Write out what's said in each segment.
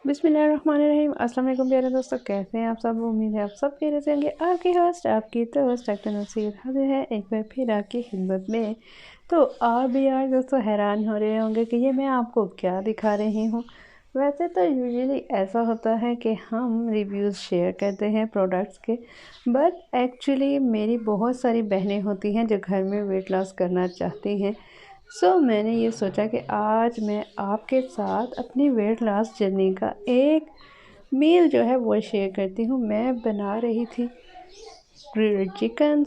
बिस्मिल्लाहिर्रहमानिर्रहीम। अस्सलाम वालेकुम प्यारे दोस्तों, कैसे हैं आप सब। उम्मीद है आप सब कह रहे होंगे। आपकी होस्ट आपकी दोस्त डॉक्टर नसीर हाजिर है एक बार फिर आपकी खिदमत में। तो आप भी आज दोस्तों हैरान हो रहे होंगे कि ये मैं आपको क्या दिखा रही हूँ। वैसे तो यूजुअली ऐसा होता है कि हम रिव्यूज़ शेयर करते हैं प्रोडक्ट्स के, बट एक्चुअली मेरी बहुत सारी बहनें होती हैं जो घर में वेट लॉस करना चाहती हैं। मैंने ये सोचा कि आज मैं आपके साथ अपनी वेट लॉस जर्नी का एक मील जो है वो शेयर करती हूँ। मैं बना रही थी ग्रिल्ड चिकन,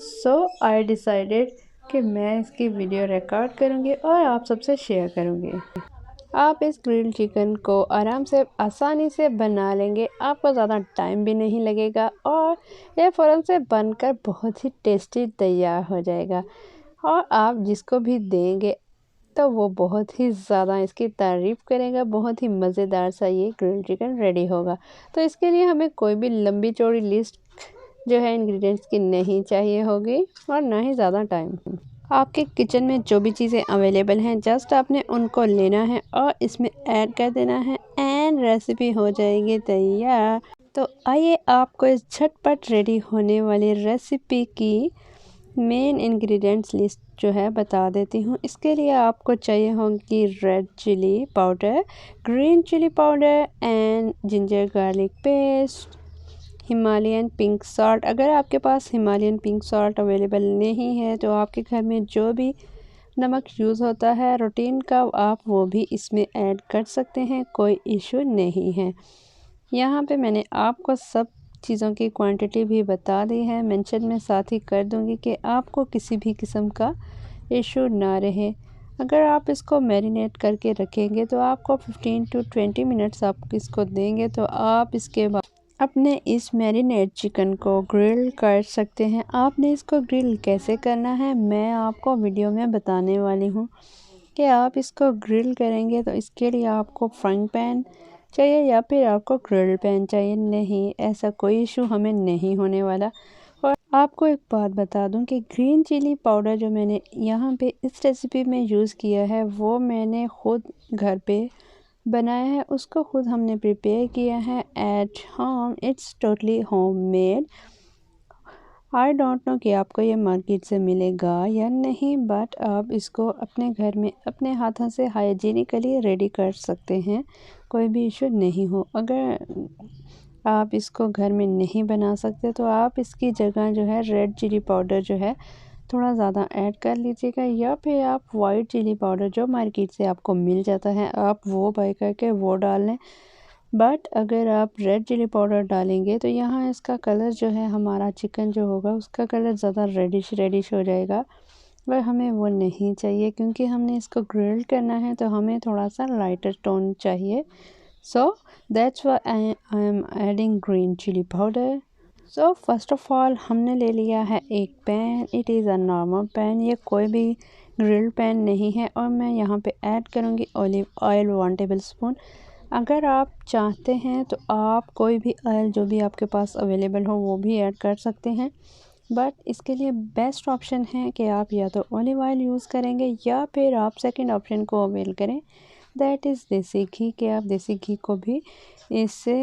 आई डिसाइडेड कि मैं इसकी वीडियो रिकॉर्ड करूँगी और आप सबसे शेयर करूँगी। आप इस ग्रिल्ड चिकन को आराम से आसानी से बना लेंगे, आपको ज़्यादा टाइम भी नहीं लगेगा और ये फ़ौरन से बनकर बहुत ही टेस्टी तैयार हो जाएगा। और आप जिसको भी देंगे तो वो बहुत ही ज़्यादा इसकी तारीफ़ करेगा। बहुत ही मज़ेदार सा ये ग्रिल्ड चिकन रेडी होगा। तो इसके लिए हमें कोई भी लंबी चौड़ी लिस्ट जो है इंग्रेडिएंट्स की नहीं चाहिए होगी और ना ही ज़्यादा टाइम। आपके किचन में जो भी चीज़ें अवेलेबल हैं जस्ट आपने उनको लेना है और इसमें ऐड कर देना है एंड रेसिपी हो जाएगी तैयार। तो आइए आपको इस झटपट रेडी होने वाली रेसिपी की मेन इंग्रेडिएंट्स लिस्ट जो है बता देती हूँ। इसके लिए आपको चाहिए होगी red chilli powder, green chilli powder and ginger garlic paste, Himalayan pink salt. अगर आपके पास हिमालयन पिंक सॉल्ट अवेलेबल नहीं है तो आपके घर में जो भी नमक यूज़ होता है रूटीन का, आप वो भी इसमें ऐड कर सकते हैं, कोई इशू नहीं है। यहाँ पे मैंने आपको सब चीज़ों की क्वांटिटी भी बता दी है, मेंशन में साथ ही कर दूँगी कि आपको किसी भी किस्म का इशू ना रहे। अगर आप इसको मैरिनेट करके रखेंगे तो आपको 15 to 20 मिनट्स आप इसको देंगे तो आप इसके बाद अपने इस मैरिनेट चिकन को ग्रिल कर सकते हैं। आपने इसको ग्रिल कैसे करना है मैं आपको वीडियो में बताने वाली हूँ कि आप इसको ग्रिल करेंगे तो इसके लिए आपको फ्राइंग पैन चाहिए या फिर आपको ग्रिल पैन चाहिए। नहीं, ऐसा कोई इशू हमें नहीं होने वाला। और आपको एक बात बता दूं कि ग्रीन चिली पाउडर जो मैंने यहाँ पे इस रेसिपी में यूज़ किया है वो मैंने ख़ुद घर पे बनाया है, उसको खुद हमने प्रिपेयर किया है at home. It's totally home made. I don't know कि आपको ये मार्केट से मिलेगा या नहीं, बट आप इसको अपने घर में अपने हाथों से हाइजीनिकली रेडी कर सकते हैं, कोई भी इशू नहीं हो। अगर आप इसको घर में नहीं बना सकते तो आप इसकी जगह जो है रेड चिली पाउडर जो है थोड़ा ज़्यादा ऐड कर लीजिएगा या फिर आप वाइट चिली पाउडर जो मार्केट से आपको मिल जाता है आप वो बाय करके वो डाल लें। बट अगर आप रेड चिली पाउडर डालेंगे तो यहाँ इसका कलर जो है हमारा चिकन जो होगा उसका कलर ज़्यादा रेडिश हो जाएगा और हमें वो नहीं चाहिए क्योंकि हमने इसको ग्रिल करना है तो हमें थोड़ा सा लाइटर टोन चाहिए। So that's why I am adding green chilli powder. First of all हमने ले लिया है एक pan. It is a normal pan, ये कोई भी ग्रिल पैन नहीं है। और मैं यहाँ पे ऐड करूँगी ऑलिव ऑयल 1 टेबल स्पून। अगर आप चाहते हैं तो आप कोई भी ऑयल जो भी आपके पास अवेलेबल हो वो भी ऐड कर सकते हैं, बट इसके लिए बेस्ट ऑप्शन है कि आप या तो ऑलिव ऑयल यूज़ करेंगे या फिर आप सेकंड ऑप्शन को अवेल करें, दैट इज़ देसी घी। कि आप देसी घी को भी इससे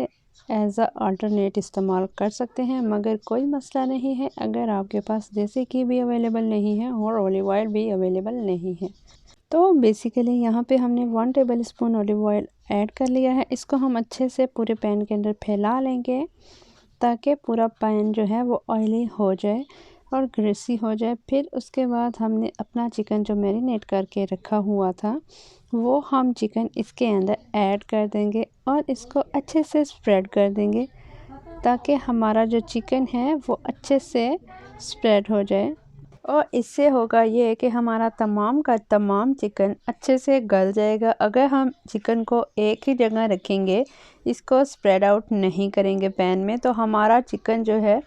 एज अ अल्टरनेट इस्तेमाल कर सकते हैं, मगर कोई मसला नहीं है अगर आपके पास देसी घी भी अवेलेबल नहीं है और ऑलिव ऑयल भी अवेलेबल नहीं है। तो बेसिकली यहाँ पे हमने 1 table spoon olive oil add कर लिया है। इसको हम अच्छे से पूरे पैन के अंदर फैला लेंगे ताकि पूरा पैन जो है वो ऑयली हो जाए और ग्रेसी हो जाए। फिर उसके बाद हमने अपना चिकन जो मैरिनेट करके रखा हुआ था वो हम चिकन इसके अंदर ऐड कर देंगे और इसको अच्छे से स्प्रेड कर देंगे ताकि हमारा जो चिकन है वो अच्छे से स्प्रेड हो जाए। और इससे होगा ये कि हमारा तमाम का तमाम चिकन अच्छे से गल जाएगा। अगर हम चिकन को एक ही जगह रखेंगे, इसको स्प्रेड आउट नहीं करेंगे पैन में, तो हमारा चिकन जो है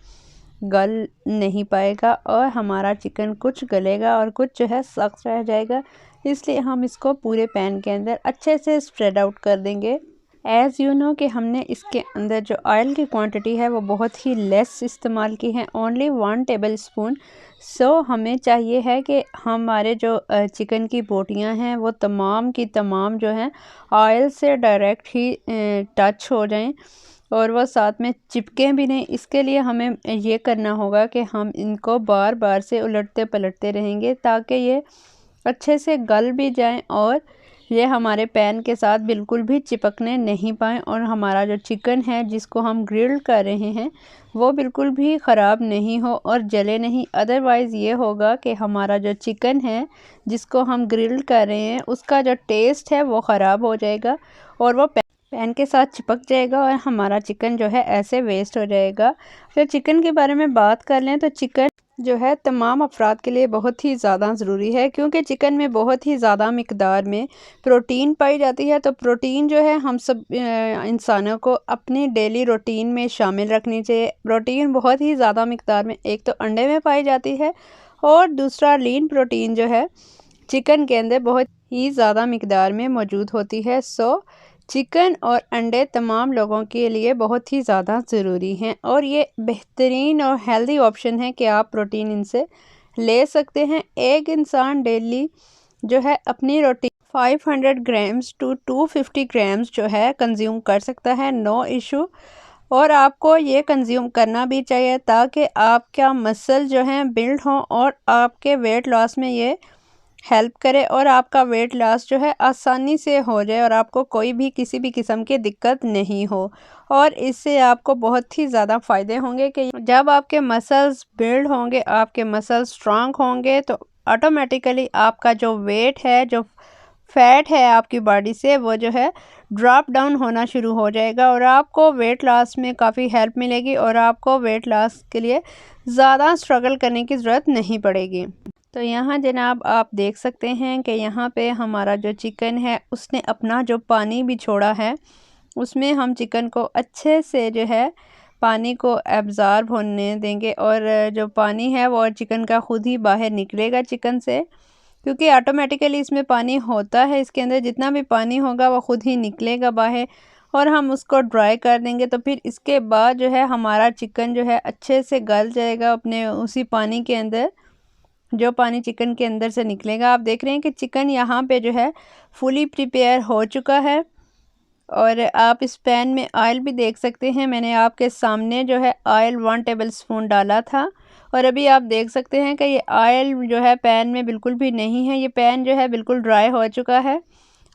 गल नहीं पाएगा और हमारा चिकन कुछ गलेगा और कुछ जो है सख्त रह जाएगा। इसलिए हम इसको पूरे पैन के अंदर अच्छे से स्प्रेड आउट कर देंगे। एज़ यू नो कि हमने इसके अंदर जो ऑयल की क्वांटिटी है वो बहुत ही लेस इस्तेमाल की है, ओनली 1 टेबल स्पून, हमें चाहिए है कि हमारे जो चिकन की बोटियां हैं वो तमाम की तमाम जो हैं ऑयल से डायरेक्ट ही टच हो जाएं और वो साथ में चिपके भी नहीं। इसके लिए हमें ये करना होगा कि हम इनको बार बार से उलटते पलटते रहेंगे ताकि ये अच्छे से गल भी जाएं और ये हमारे पैन के साथ बिल्कुल भी चिपकने नहीं पाएँ और हमारा जो चिकन है जिसको हम ग्रिल कर रहे हैं वो बिल्कुल भी ख़राब नहीं हो और जले नहीं। अदरवाइज़ ये होगा कि हमारा जो चिकन है जिसको हम ग्रिल कर रहे हैं उसका जो टेस्ट है वो ख़राब हो जाएगा और वो पैन के साथ चिपक जाएगा और हमारा चिकन जो है ऐसे वेस्ट हो जाएगा। फिर चिकन के बारे में बात कर लें तो चिकन जो है तमाम अफराद के लिए बहुत ही ज़्यादा ज़रूरी है क्योंकि चिकन में बहुत ही ज़्यादा मिकदार में प्रोटीन पाई जाती है। तो प्रोटीन जो है हम सब इंसानों को अपनी डेली रूटीन में शामिल रखनी चाहिए। प्रोटीन बहुत ही ज़्यादा मिकदार में एक तो अंडे में पाई जाती है और दूसरा लीन प्रोटीन जो है चिकन के अंदर बहुत ही ज़्यादा मिकदार में मौजूद होती है। चिकन और अंडे तमाम लोगों के लिए बहुत ही ज़्यादा ज़रूरी हैं और ये बेहतरीन और हेल्दी ऑप्शन है कि आप प्रोटीन इनसे ले सकते हैं। एक इंसान डेली जो है अपनी रोटी 500 ग्राम्स टू 250 ग्राम्स जो है कंज्यूम कर सकता है, नो इशू। और आपको ये कंज्यूम करना भी चाहिए ताकि आपका मसल जो है बिल्ड हो और आपके वेट लॉस में ये हेल्प करे और आपका वेट लॉस जो है आसानी से हो जाए और आपको कोई भी किसी भी किस्म की दिक्कत नहीं हो। और इससे आपको बहुत ही ज़्यादा फ़ायदे होंगे कि जब आपके मसल्स बिल्ड होंगे, आपके मसल्स स्ट्रांग होंगे तो ऑटोमेटिकली आपका जो वेट है, जो फैट है आपकी बॉडी से, वो जो है ड्रॉप डाउन होना शुरू हो जाएगा और आपको वेट लॉस में काफ़ी हेल्प मिलेगी और आपको वेट लॉस के लिए ज़्यादा स्ट्रगल करने की ज़रूरत नहीं पड़ेगी। तो यहाँ जनाब आप देख सकते हैं कि यहाँ पे हमारा जो चिकन है उसने अपना जो पानी भी छोड़ा है, उसमें हम चिकन को अच्छे से जो है पानी को एब्ज़ॉर्ब होने देंगे और जो पानी है वो चिकन का खुद ही बाहर निकलेगा चिकन से, क्योंकि ऑटोमेटिकली इसमें पानी होता है। इसके अंदर जितना भी पानी होगा वो खुद ही निकलेगा बाहर और हम उसको ड्राई कर देंगे। तो फिर इसके बाद जो है हमारा चिकन जो है अच्छे से गल जाएगा अपने उसी पानी के अंदर, जो पानी चिकन के अंदर से निकलेगा। आप देख रहे हैं कि चिकन यहाँ पे जो है फुली प्रिपेयर हो चुका है और आप इस पैन में ऑयल भी देख सकते हैं। मैंने आपके सामने जो है ऑयल 1 टेबलस्पून डाला था और अभी आप देख सकते हैं कि ये ऑयल जो है पैन में बिल्कुल भी नहीं है। ये पैन जो है बिल्कुल ड्राई हो चुका है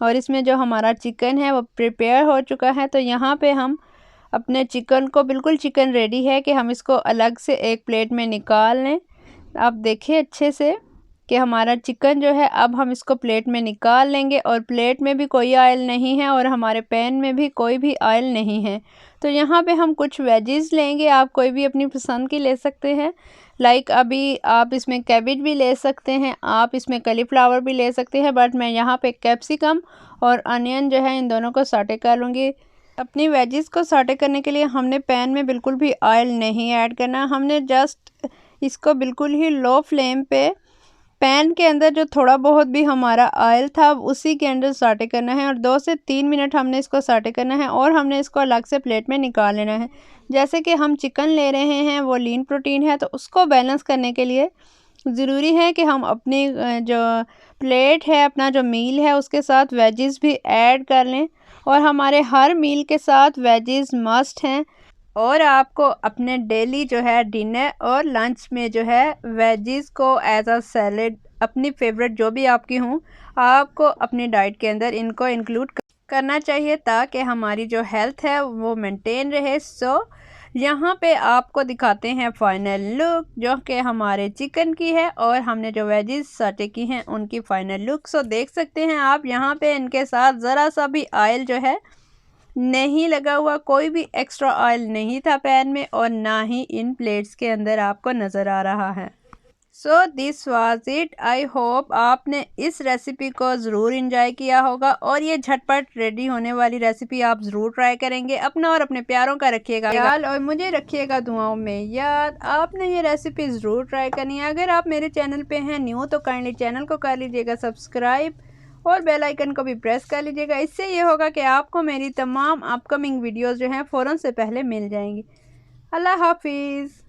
और इसमें जो हमारा चिकन है वो प्रिपेयर हो चुका है। तो यहाँ पे हम अपने चिकन को, बिल्कुल चिकन रेडी है कि हम इसको अलग से एक प्लेट में निकाल लें। आप देखिए अच्छे से कि हमारा चिकन जो है अब हम इसको प्लेट में निकाल लेंगे और प्लेट में भी कोई ऑयल नहीं है और हमारे पैन में भी कोई भी ऑयल नहीं है। तो यहाँ पे हम कुछ वेजिस लेंगे, आप कोई भी अपनी पसंद की ले सकते हैं। लाइक अभी आप इसमें कैबेज भी ले सकते हैं, आप इसमें कलीफ्लावर भी ले सकते हैं, बट मैं यहाँ पे कैप्सिकम और अनियन जो है इन दोनों को सॉटे कर लूँगी। अपनी वेजिस को सॉटे करने के लिए हमने पैन में बिल्कुल भी ऑयल नहीं ऐड करना, हमने जस्ट इसको बिल्कुल ही लो फ्लेम पे पैन के अंदर जो थोड़ा बहुत भी हमारा ऑयल था उसी के अंदर सॉटे करना है और 2 से 3 मिनट हमने इसको सॉटे करना है और हमने इसको अलग से प्लेट में निकाल लेना है। जैसे कि हम चिकन ले रहे हैं वो लीन प्रोटीन है, तो उसको बैलेंस करने के लिए ज़रूरी है कि हम अपनी जो प्लेट है, अपना जो मील है, उसके साथ वेजिस भी ऐड कर लें और हमारे हर मील के साथ वेजिस मस्ट हैं। और आपको अपने डेली जो है डिनर और लंच में जो है वेजिस को एज अ सैलेड, अपनी फेवरेट जो भी आपकी हों, आपको अपनी डाइट के अंदर इनको इंक्लूड करना चाहिए ताकि हमारी जो हेल्थ है वो मेंटेन रहे। यहाँ पे आपको दिखाते हैं फाइनल लुक जो कि हमारे चिकन की है और हमने जो वेजिस सॉटे की हैं उनकी फाइनल लुक। देख सकते हैं आप यहाँ पे इनके साथ ज़रा सा भी ऑयल जो है नहीं लगा हुआ, कोई भी एक्स्ट्रा ऑयल नहीं था पैन में और ना ही इन प्लेट्स के अंदर आपको नज़र आ रहा है। This was it. I hope आपने इस रेसिपी को ज़रूर इंजॉय किया होगा और ये झटपट रेडी होने वाली रेसिपी आप ज़रूर ट्राई करेंगे। अपना और अपने प्यारों का रखिएगा ख्याल और मुझे रखिएगा दुआओं में याद। आपने ये रेसिपी ज़रूर ट्राई करनी है। अगर आप मेरे चैनल पे हैं न्यू तो काइंडली चैनल को कर लीजिएगा सब्सक्राइब और बेल आइकन को भी प्रेस कर लीजिएगा। इससे ये होगा कि आपको मेरी तमाम अपकमिंग वीडियोस जो हैं फ़ौरन से पहले मिल जाएंगी। अल्लाह हाफिज़।